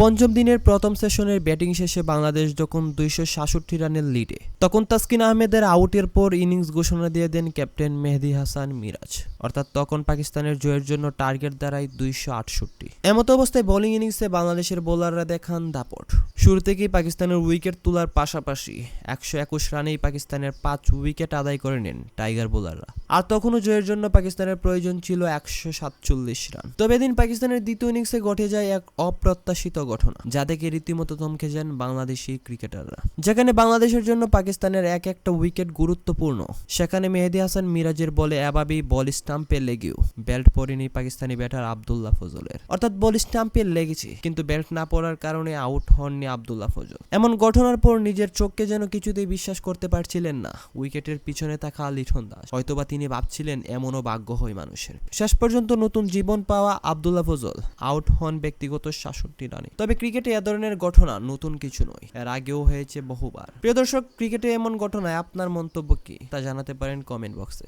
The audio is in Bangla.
পঞ্চম দিনের প্রথম সেশনের ব্যাটিং শেষে বাংলাদেশ যখন 266 রানের লিডে, তখন তাসকিন আহমেদের আউটের পর ইনিংস ঘোষণা দিয়ে দেন ক্যাপ্টেন মেহেদী হাসান মিরাজ। অর্থাৎ তখন পাকিস্তানের জয়ের জন্য টার্গেট দাঁড়ায় 268। এমতো অবস্থায় বোলিং ইনিংসে বাংলাদেশের বোলাররা দেখান দাপট। শুরু থেকেই পাকিস্তানের উইকেট তোলার পাশাপাশি 121 রানেই পাকিস্তানের 5 উইকেট আদায় করে নেন টাইগার বোলাররা। আর তখনও জয়ের জন্য পাকিস্তানের প্রয়োজন ছিল 147 রান। তবে এদিন পাকিস্তানের দ্বিতীয় ইনিংসে ঘটে যায় এক অপ্রত্যাশিত ঘটনা, যা দেখে রীতিমতো থমকে যান বাংলাদেশি ক্রিকেটাররা। যেখানে বাংলাদেশের জন্য পাকিস্তানের এক একটা উইকেট গুরুত্বপূর্ণ, সেখানে মেহেদী হাসান মিরাজের বলে এভাবেই বল স্টাম্পে লেগেও বেল্ট পড়েনি পাকিস্তানি ব্যাটার আব্দুল্লাহ ফজলের। অর্থাৎ বল স্টাম্পে লেগেছে, কিন্তু বেল্ট না পড়ার কারণে আউট হননি আব্দুল্লাহ ফজল। এমন ঘটনার পর নিজের চোখকে যেন কিছুতেই বিশ্বাস করতে পারছিলেন না উইকেটের পিছনে থাকা লিটন দাস। হয়তোবা তিনি ভাবছিলেন এমনও ভাগ্য হয় মানুষের। শেষ পর্যন্ত নতুন জীবন পাওয়া আব্দুল্লাহ ফজল আউট হন ব্যক্তিগত 66 রানে। তবে ক্রিকেটে এ ধরনের ঘটনা নতুন কিছু নয়, এর আগেও হয়েছে বহুবার। প্রিয় দর্শক, ক্রিকেটে এমন ঘটনায় আপনার মন্তব্য কি তা জানাতে পারেন কমেন্ট বক্সে।